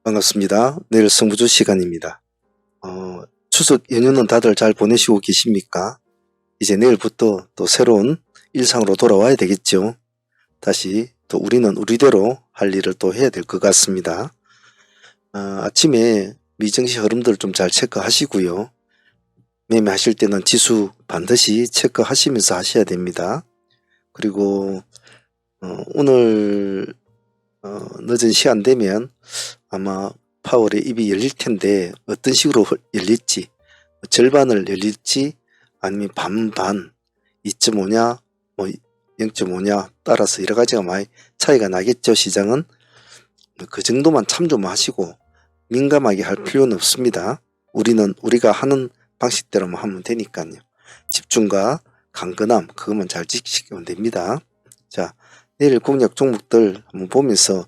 반갑습니다. 내일 승부조 시간입니다. 추석 연휴는 다들 잘 보내시고 계십니까? 이제 내일부터 또 새로운 일상으로 돌아와야 되겠죠. 다시 또 우리는 우리대로 할 일을 또 해야 될 것 같습니다. 아침에 미증시 흐름들 좀 잘 체크하시고요. 매매하실 때는 지수 반드시 체크하시면서 하셔야 됩니다. 그리고 오늘 늦은 시간 되면 아마 파월의 입이 열릴 텐데 어떤 식으로 열릴지, 절반을 열릴지 아니면 반반 2.5냐 뭐 0.5냐 따라서 여러 가지가 많이 차이가 나겠죠. 시장은 그 정도만 참조만 하시고 민감하게 할 필요는 없습니다. 우리는 우리가 하는 방식대로만 하면 되니까요. 집중과 강건함 그것만 잘 지키시면 됩니다. 자, 내일 공략 종목들 한번 보면서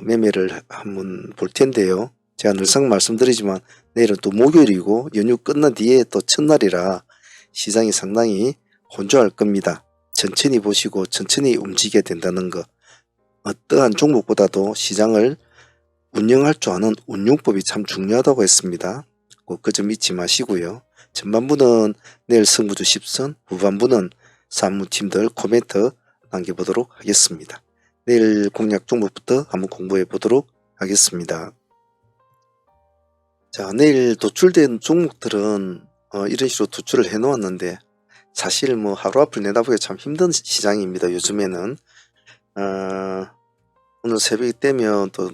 매매를 한번 볼 텐데요. 제가 늘상 말씀드리지만 내일은 또 목요일이고 연휴 끝난 뒤에 또 첫날이라 시장이 상당히 혼조할 겁니다. 천천히 보시고 천천히 움직여야 된다는 거. 어떠한 종목보다도 시장을 운영할 줄 아는 운용법이 참 중요하다고 했습니다. 그 점 잊지 마시고요. 전반부는 내일 승부조 10선, 후반부는 사무팀들 코멘트 남겨보도록 하겠습니다. 내일 공략 종목부터 한번 공부해 보도록 하겠습니다. 자, 내일 도출된 종목들은 이런 식으로 도출을 해 놓았는데 사실 뭐 하루 앞을 내다보기 참 힘든 시장입니다. 요즘에는 오늘 새벽이 되면 또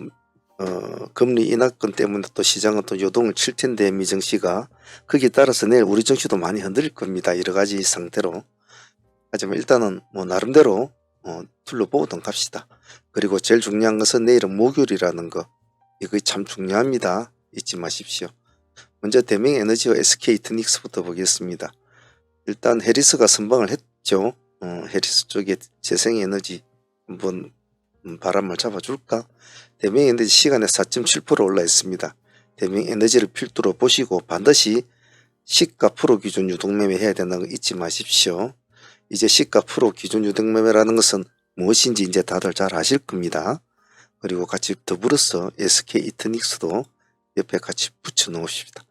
금리 인하권 때문에 또 시장은 또 요동을 칠 텐데 미증시가 거기에 따라서 내일 우리 증시도 많이 흔들릴 겁니다. 여러 가지 상태로. 하지만 일단은 뭐 나름대로 둘러보던 갑시다. 그리고 제일 중요한 것은 내일은 목요일이라는 거. 이거 참 중요합니다. 잊지 마십시오. 먼저 대명에너지와 SK이트닉스부터 보겠습니다. 일단 해리스가 선방을 했죠. 해리스 쪽에 재생에너지 한번 바람을 잡아줄까? 대명에너지 시간에 4.7% 올라 있습니다. 대명에너지를 필두로 보시고 반드시 시가 프로 기준 유동매매 해야 된다는 거 잊지 마십시오. 이제 시가 프로 기준 유동매매라는 것은 무엇인지 이제 다들 잘 아실 겁니다. 그리고 같이 더불어서 SK이트닉스도 옆에 같이 붙여 놓읍시다.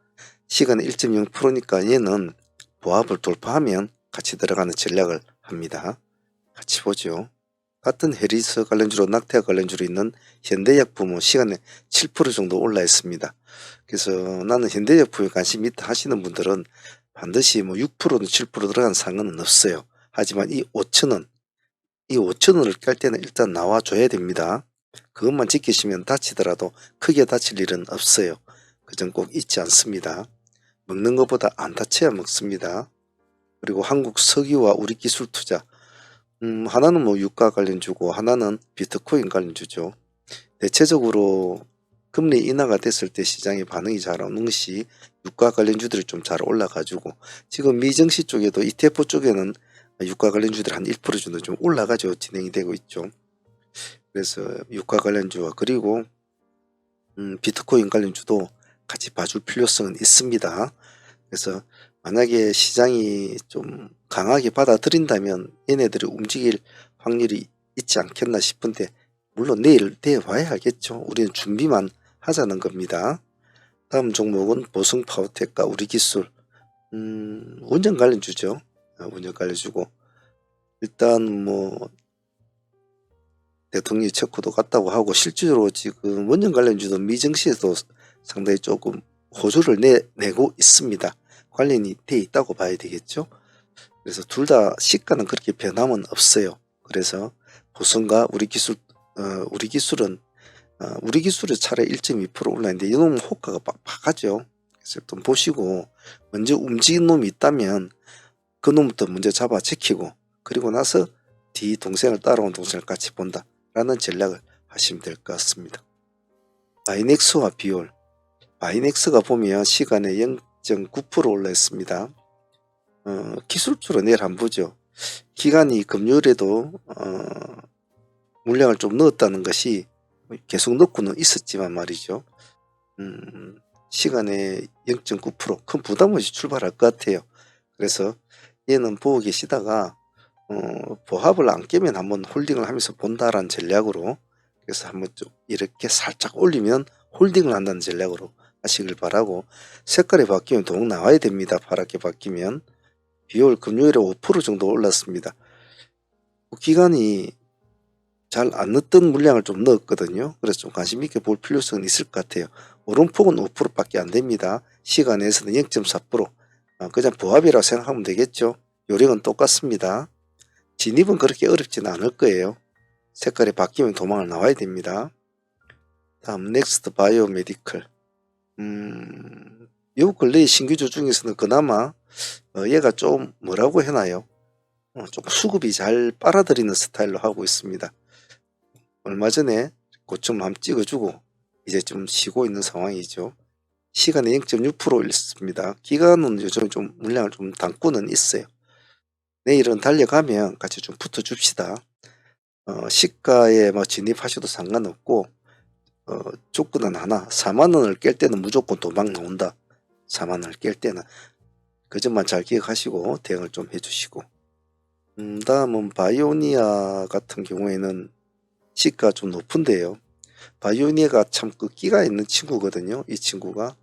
시간에 1.0%니까 얘는 보합을 돌파하면 같이 들어가는 전략을 합니다. 같이 보죠. 같은 해리스 관련주로 낙태와 관련주로 있는 현대약품은 시간에 7% 정도 올라 있습니다. 그래서 나는 현대약품에 관심이 있다 하시는 분들은 반드시 뭐 6%는 7% 들어간 상관은 없어요. 하지만 이 5천원을 깔 때는 일단 나와줘야 됩니다. 그것만 지키시면 다치더라도 크게 다칠 일은 없어요. 그 점 꼭 잊지 않습니다. 먹는 것보다 안 다쳐야 먹습니다. 그리고 한국 석유와 우리 기술 투자 하나는 뭐 유가 관련주고 하나는 비트코인 관련주죠. 대체적으로 금리 인하가 됐을 때 시장의 반응이 잘 오는 것이 유가 관련주들이 좀 잘 올라가지고 지금 미증시 쪽에도 ETF 쪽에는 유가 관련주들 한 1% 정도 좀 올라가죠. 진행이 되고 있죠. 그래서 유가 관련주와 그리고 비트코인 관련주도 같이 봐줄 필요성은 있습니다. 그래서 만약에 시장이 좀 강하게 받아들인다면 얘네들이 움직일 확률이 있지 않겠나 싶은데 물론 내일 대봐야 알겠죠. 우리는 준비만 하자는 겁니다. 다음 종목은 보성 파워텍과 우리기술 운전 관련주죠. 운전 관련주고 일단 뭐 대통령이 체코도 갔다고 하고 실제로 지금 원전 관련주도 미증시에도 상당히 조금 호조를 내고 있습니다. 관련이 돼 있다고 봐야 되겠죠. 그래서 둘 다 시가는 그렇게 변함은 없어요. 그래서 보성과 우리기술은 우리기술이 차라리 1.2% 올라있는데 이놈은 호가가 빡빡하죠. 그래서 좀 보시고 먼저 움직인 놈이 있다면 그 놈부터 먼저 잡아 지키고 그리고 나서 뒤 동생을 따라온 동생을 같이 본다 라는 전략을 하시면 될 것 같습니다. 바이넥스와 비올 바이넥스가 보면 시간에 0.9% 올라 있습니다. 기술주로 내일 한번 보죠. 기간이 금요일에도 물량을 좀 넣었다는 것이 계속 넣고는 있었지만 말이죠. 시간에 0.9% 큰 부담 없이 출발할 것 같아요. 그래서 얘는 보고 계시다가 보합을 안 깨면 한번 홀딩을 하면서 본다라는 전략으로 그래서 한번 좀 이렇게 살짝 올리면 홀딩을 한다는 전략으로 하시길 바라고, 색깔이 바뀌면 동 나와야 됩니다. 파랗게 바뀌면. 비올 금요일에 5% 정도 올랐습니다. 기간이 잘 안 넣었던 물량을 좀 넣었거든요. 그래서 좀 관심 있게 볼 필요성은 있을 것 같아요. 오름폭은 5%밖에 안 됩니다. 시간에서는 0.4%. 그냥 보합이라고 생각하면 되겠죠. 요령은 똑같습니다. 진입은 그렇게 어렵지는 않을 거예요. 색깔이 바뀌면 도망을 나와야 됩니다. 다음 넥스트 바이오 메디컬. 요 근래의 신규주 중에서는 그나마 얘가 좀 뭐라고 해나요? 좀 수급이 잘 빨아들이는 스타일로 하고 있습니다. 얼마 전에 고점 한번 찍어주고 이제 좀 쉬고 있는 상황이죠. 시간에 0.6%였습니다. 기간은 요즘 좀 물량을 좀 담고는 있어요. 내일은 달려가면 같이 좀 붙어줍시다. 시가에 뭐 진입하셔도 상관없고, 조건은 하나, 4만원을 깰 때는 무조건 도망 나온다. 4만원을 깰 때는. 그 점만 잘 기억하시고 대응을 좀 해주시고. 다음은 바이오니아 같은 경우에는 시가 좀 높은데요. 바이오니아가 참 그 끼가 있는 친구거든요. 이 친구가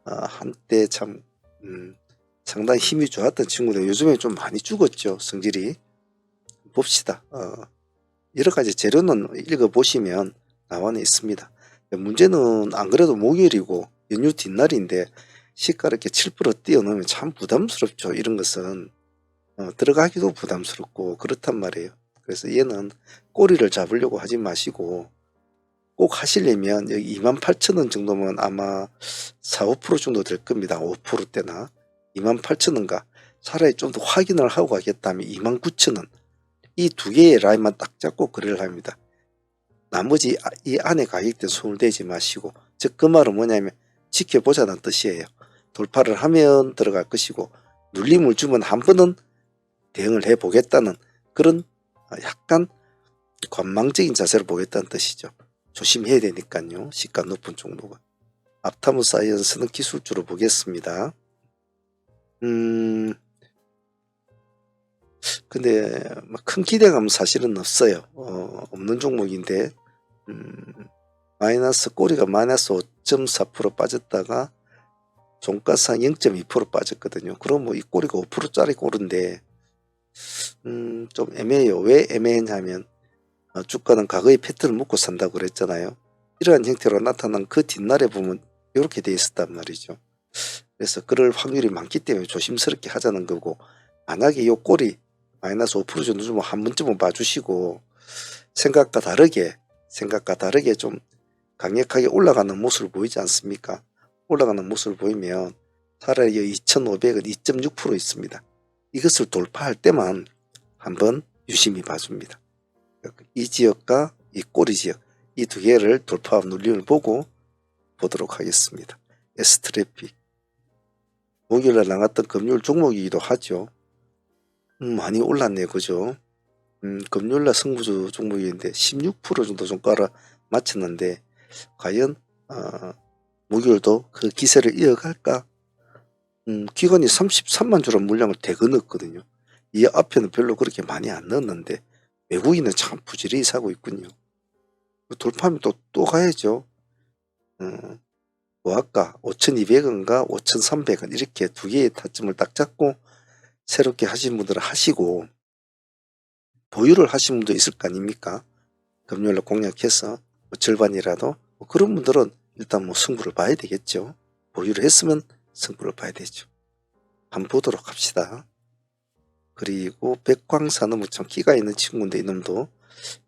한때 참 상당히 힘이 좋았던 친구인데 요즘에 좀 많이 죽었죠. 성질이. 봅시다. 여러 가지 재료는 읽어보시면 나와는 있습니다. 문제는 안 그래도 목요일이고 연휴 뒷날인데 시가 이렇게 7% 뛰어넘으면 참 부담스럽죠. 이런 것은 들어가기도 부담스럽고 그렇단 말이에요. 그래서 얘는 꼬리를 잡으려고 하지 마시고, 꼭 하시려면 여기 28,000원 정도면 아마 4, 5% 정도 될 겁니다. 5%대나 28,000원가. 차라리 좀 더 확인을 하고 가겠다면 29,000원. 이 두 개의 라인만 딱 잡고 거래를 합니다. 나머지 이 안에 가격대 손을 대지 마시고, 즉 그 말은 뭐냐면 지켜보자는 뜻이에요. 돌파를 하면 들어갈 것이고 눌림을 주면 한 번은 대응을 해보겠다는 그런 약간 관망적인 자세를 보겠다는 뜻이죠. 조심해야 되니까요. 시가 높은 종목은. 앞타무 사이언스는 기술주로 보겠습니다. 근데 큰 기대감은 사실은 없어요. 없는 종목인데 꼬리가 마이너스 5.4% 빠졌다가 종가상 0.2% 빠졌거든요. 그럼 뭐 이 꼬리가 5%짜리 꼬리인데 좀 애매해요. 왜 애매하냐면 주가는 과거의 패턴을 묻고 산다고 그랬잖아요. 이러한 형태로 나타난 그 뒷날에 보면 이렇게 돼 있었단 말이죠. 그래서 그럴 확률이 많기 때문에 조심스럽게 하자는 거고, 만약에 이 꼬리 마이너스 5% 정도 좀 한 번쯤은 봐주시고 생각과 다르게 좀 강력하게 올라가는 모습을 보이지 않습니까? 올라가는 모습을 보이면 차라리 2,500은 2.6% 있습니다. 이것을 돌파할 때만 한번 유심히 봐줍니다. 이 지역과 이 꼬리 지역, 이 두 개를 돌파 눌림을 보고 보도록 하겠습니다. S트래픽. 목요일에 나갔던 금요일 종목이기도 하죠. 많이 올랐네요. 그죠? 금요일날 승부주 종목인데 16% 정도 종가를 마쳤는데 과연 목요일도 그 기세를 이어갈까? 기관이 33만 주란 물량을 대거 넣었거든요. 이 앞에는 별로 그렇게 많이 안 넣었는데 외국인은 참 부지런히 사고 있군요. 돌파하면 또 가야죠. 뭐 아까 5,200원과 5,300원 이렇게 두 개의 타점을 딱 잡고 새롭게 하신 분들은 하시고, 보유를 하신 분도 있을 거 아닙니까? 금요일에 공략해서 뭐 절반이라도 그런 분들은 일단 뭐 승부를 봐야 되겠죠. 보유를 했으면 승부를 봐야 되죠. 한번 보도록 합시다. 그리고 백광산업은 참 끼가 있는 친구인데 이놈도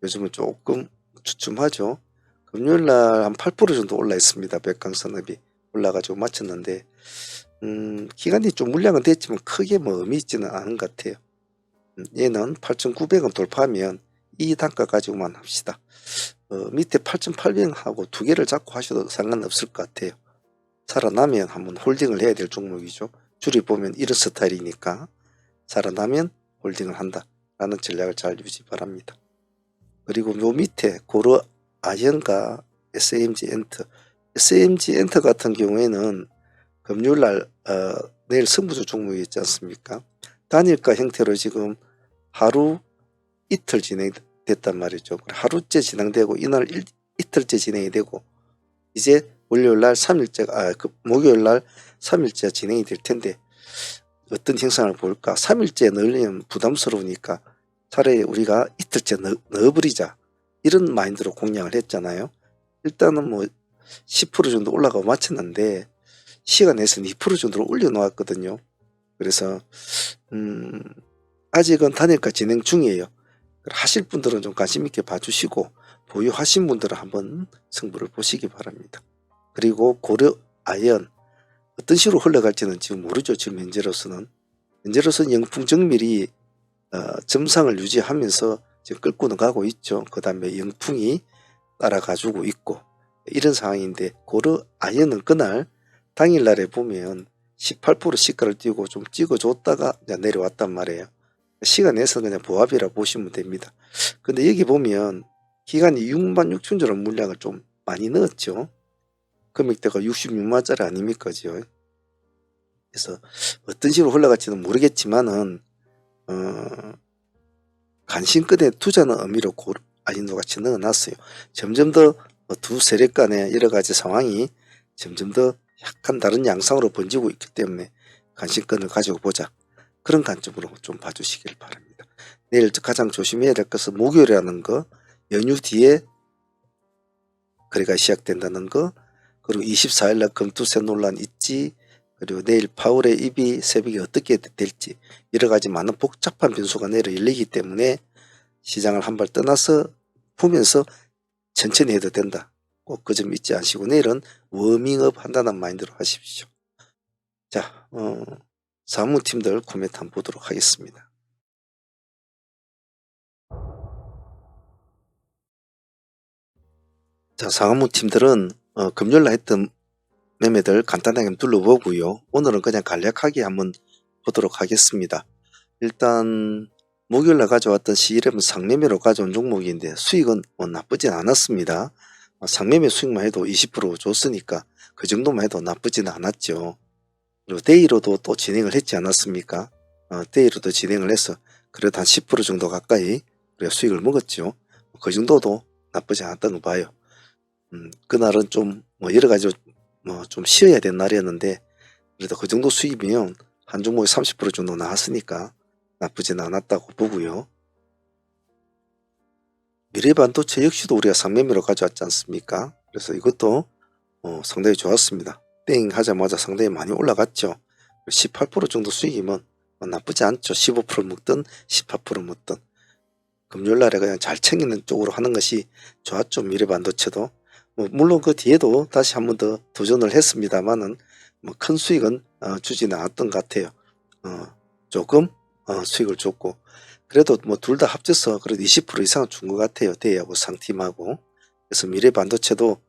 요즘은 조금 주춤하죠. 금요일날 한 8% 정도 올라 있습니다. 백광산업이 올라가지고 마쳤는데 기간이 좀 물량은 됐지만 크게 뭐 의미 있지는 않은 것 같아요. 얘는 8,900원 돌파하면 이 단가 가지고만 합시다. 밑에 8,800하고 두 개를 잡고 하셔도 상관없을 것 같아요. 살아나면 한번 홀딩을 해야 될 종목이죠. 줄이 보면 이런 스타일이니까 살아나면 홀딩을 한다 라는 전략을 잘 유지 바랍니다. 그리고 요 밑에 고르 아연과 SMG 엔터 같은 경우에는 금요일날 내일 승부주 종목이 있지 않습니까? 단일가 형태로 지금 하루 이틀 진행됐단 말이죠. 하루째 진행되고 이날 이틀째 진행이 되고 이제 월요일 날 3일째, 목요일 날 3일째 진행이 될 텐데 어떤 형상을 볼까? 3일째 넣으려면 부담스러우니까 차라리 우리가 이틀째 넣어버리자. 이런 마인드로 공략을 했잖아요. 일단은 뭐 10% 정도 올라가고 마쳤는데 시간 내에서는 2% 정도로 올려놓았거든요. 그래서 아직은 단일가 진행 중이에요. 하실 분들은 좀 관심 있게 봐주시고 보유하신 분들은 한번 승부를 보시기 바랍니다. 그리고 고려 아연 어떤 식으로 흘러갈지는 지금 모르죠. 지금 현재로서는 영풍 정밀이 점상을 유지하면서 지금 끌고는 가고 있죠. 그 다음에 영풍이 따라가지고 있고 이런 상황인데 고려 아연은 그날 당일날에 보면 18% 시가를 띄우고 좀 찍어줬다가 내려왔단 말이에요. 시간 내에서 그냥 보합이라 보시면 됩니다. 근데 여기 보면 기간이 66,000원 물량을 좀 많이 넣었죠. 금액대가 66만짜리 아닙니까? 그래서 어떤 식으로 흘러갈지는 모르겠지만은 간신끝에 투자는 의미로 아인도 같이 넣어놨어요. 점점 더 두 세력 간의 여러 가지 상황이 점점 더 약간 다른 양상으로 번지고 있기 때문에 간신권을 가지고 보자. 그런 관점으로 좀 봐주시길 바랍니다. 내일 가장 조심해야 될 것은 목요일이라는 거, 연휴 뒤에 거래가 시작된다는 거, 그리고 24일날 금투세 논란 있지, 그리고 내일 파월의 입이 새벽에 어떻게 될지 여러 가지 많은 복잡한 변수가 내려 열리기 때문에 시장을 한 발 떠나서 보면서 천천히 해도 된다. 꼭 그 점 잊지 않으시고 내일은 워밍업 한다는 마인드로 하십시오. 자, 사무팀들 코멘트 한번 보도록 하겠습니다. 자, 사무팀들은 금요일날 했던 매매들 간단하게 둘러보고요. 오늘은 그냥 간략하게 한번 보도록 하겠습니다. 일단 목요일날 가져왔던 C11 상매매로 가져온 종목인데 수익은 뭐 나쁘진 않았습니다. 상매매 수익만 해도 20% 줬으니까 그 정도만 해도 나쁘진 않았죠. 그리고 데이로도 또 진행을 했지 않았습니까? 데이로도 진행을 해서 그래도 한 10% 정도 가까이 우리가 수익을 먹었죠. 그 정도도 나쁘지 않았던 거 봐요. 그날은 좀 뭐 여러 가지로 뭐 좀 쉬어야 될 날이었는데 그래도 그 정도 수익이면 한 종목에 30% 정도 나왔으니까 나쁘진 않았다고 보고요. 미래반도체 역시도 우리가 상매매로 가져왔지 않습니까? 그래서 이것도 상당히 좋았습니다. 땡 하자마자 상당히 많이 올라갔죠. 18% 정도 수익이면 나쁘지 않죠. 15% 먹든 18% 먹든 금요일날에 그냥 잘 챙기는 쪽으로 하는 것이 좋았죠. 미래반도체도 물론 그 뒤에도 다시 한 번 더 도전을 했습니다만은 큰 수익은 주지는 않았던 것 같아요. 조금 수익을 줬고 그래도 뭐 둘 다 합쳐서 그래도 20% 이상은 준 것 같아요. 대하고 상팀하고. 그래서 미래반도체도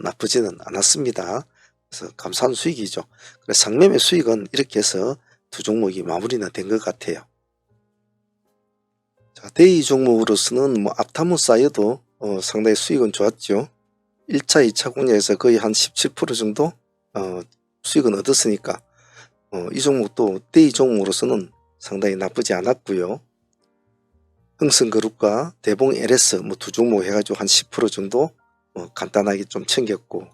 나쁘지는 않았습니다. 그래서 감사한 수익이죠. 그래서 상매매 수익은 이렇게 해서 두 종목이 마무리는 된 것 같아요. 자, 데이 종목으로서는 뭐 앞타무 사이어도 상당히 수익은 좋았죠. 1차, 2차 공략에서 거의 한 17% 정도 수익은 얻었으니까 이 종목도 데이 종목으로서는 상당히 나쁘지 않았고요. 흥성그룹과 대봉 LS 뭐 두 종목 해가지고 한 10% 정도 간단하게 좀 챙겼고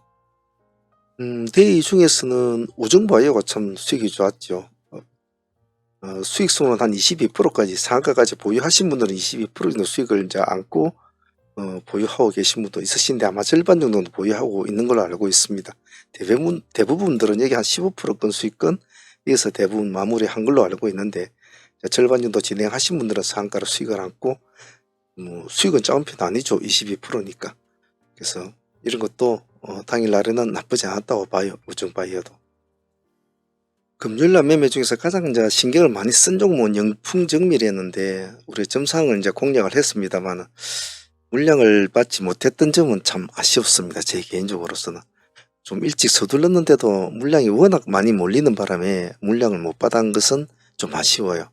데이 중에서는 우정바이오가 참 수익이 좋았죠. 수익성은 한 22%까지 상한가까지 보유하신 분들은 22% 정도 수익을 이제 안고 보유하고 계신 분도 있으신데 아마 절반 정도는 보유하고 있는 걸로 알고 있습니다. 대부분들은 여기 한 15%건 수익권 여기서 대부분 마무리한 걸로 알고 있는데 절반 정도 진행하신 분들은 상한가로 수익을 안고 수익은 작은 편 아니죠. 22%니까. 그래서 이런 것도 당일날에는 나쁘지 않았다고 봐요. 우정바이어도. 금요일날 매매 중에서 가장 이제 신경을 많이 쓴 종목은 영풍정밀이었는데 우리 점상을 이제 공략을 했습니다만 물량을 받지 못했던 점은 참 아쉬웠습니다. 제 개인적으로서는. 좀 일찍 서둘렀는데도 물량이 워낙 많이 몰리는 바람에 물량을 못 받은 것은 좀 아쉬워요.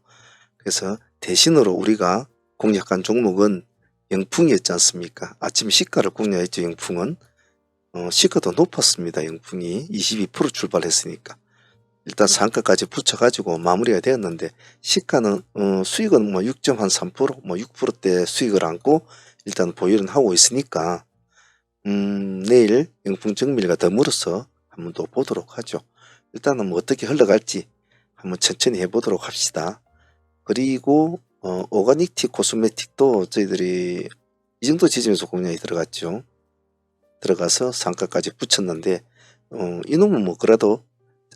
그래서 대신으로 우리가 공략한 종목은 영풍이었지 않습니까? 아침 시가를 공략했죠. 영풍은. 시가도 높았습니다. 영풍이 22% 출발했으니까. 일단 상가까지 붙여가지고 마무리가 되었는데 시가는 수익은 뭐 6.3%, 뭐 6%대 수익을 안고 일단 보유는 하고 있으니까 내일 영풍 정밀과 더불어서 한번 또 보도록 하죠. 일단은 뭐 어떻게 흘러갈지 한번 천천히 해보도록 합시다. 그리고 오가닉티 코스메틱도 저희들이 이 정도 지점에서 공략이 들어갔죠. 들어가서 상가까지 붙였는데 이놈은 뭐 그래도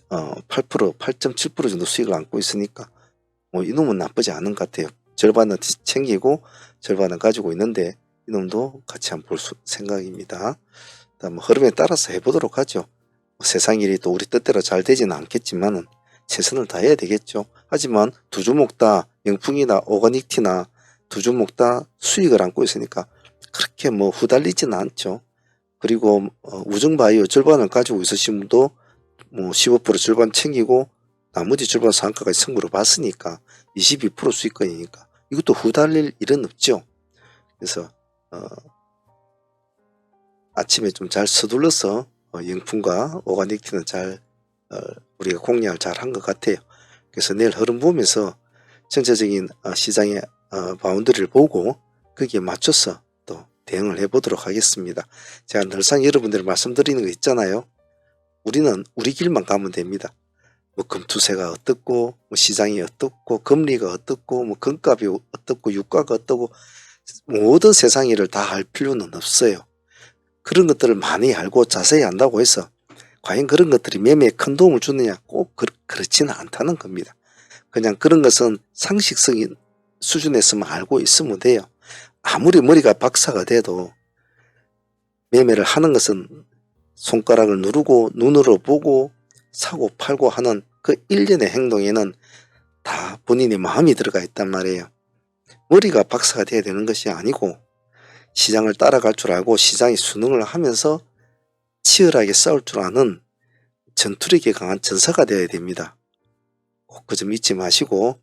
8%, 8.7% 정도 수익을 안고 있으니까 뭐 이놈은 나쁘지 않은 것 같아요. 절반은 챙기고 절반은 가지고 있는데 이놈도 같이 한번 볼 생각입니다. 다음 흐름에 따라서 해보도록 하죠. 세상 일이 또 우리 뜻대로 잘 되지는 않겠지만은 최선을 다해야 되겠죠. 하지만 두 종목 다 영풍이나 오가닉티나 두 종목 다 수익을 안고 있으니까 그렇게 뭐 후달리지는 않죠. 그리고 우정바이오 절반을 가지고 있으신 분도 뭐 15% 절반 챙기고 나머지 절반 상가까지 선물을 받으니까 22% 수익권이니까 이것도 후달릴 일은 없죠. 그래서 아침에 좀 잘 서둘러서 영풍과 오가닉티는 잘 우리가 공략을 잘 한 것 같아요. 그래서 내일 흐름 보면서 전체적인 시장의 바운더리를 보고 거기에 맞춰서 또 대응을 해보도록 하겠습니다. 제가 늘상 여러분들 말씀드리는 거 있잖아요. 우리는 우리 길만 가면 됩니다. 뭐 금투세가 어떻고 뭐 시장이 어떻고 금리가 어떻고 뭐 금값이 어떻고 유가가 어떻고 모든 세상 일을 다 할 필요는 없어요. 그런 것들을 많이 알고 자세히 안다고 해서 과연 그런 것들이 매매에 큰 도움을 주느냐 꼭 그렇지는 않다는 겁니다. 그냥 그런 것은 상식적인 수준에서만 알고 있으면 돼요. 아무리 머리가 박사가 돼도 매매를 하는 것은 손가락을 누르고 눈으로 보고 사고 팔고 하는 그 일련의 행동에는 다 본인의 마음이 들어가 있단 말이에요. 머리가 박사가 돼야 되는 것이 아니고 시장을 따라갈 줄 알고 시장이 순응을 하면서 치열하게 싸울 줄 아는 전투력이 강한 전사가 되어야 됩니다. 꼭 그 점 잊지 마시고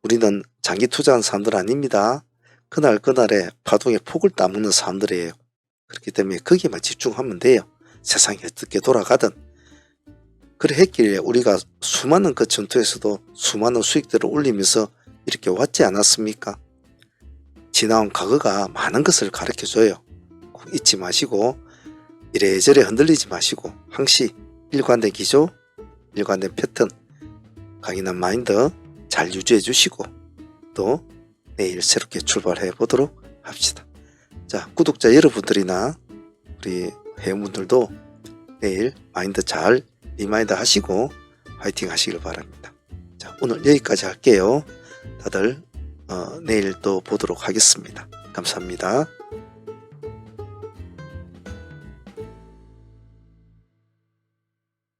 우리는 장기 투자하는 사람들 아닙니다. 그날그날의 파동의 폭을 따먹는 사람들이에요. 그렇기 때문에 거기에만 집중하면 돼요. 세상이 어떻게 돌아가든. 그래 했길래 우리가 수많은 그 전투에서도 수많은 수익들을 올리면서 이렇게 왔지 않았습니까? 지나온 과거가 많은 것을 가르쳐줘요. 꼭 잊지 마시고 이래저래 흔들리지 마시고 항시 일관된 기조, 일관된 패턴, 강인한 마인드 잘 유지해 주시고 또 내일 새롭게 출발해 보도록 합시다. 자, 구독자 여러분들이나 우리 회원분들도 내일 마인드 잘 리마인드 하시고 화이팅 하시길 바랍니다. 자, 오늘 여기까지 할게요. 다들 내일 또 보도록 하겠습니다. 감사합니다.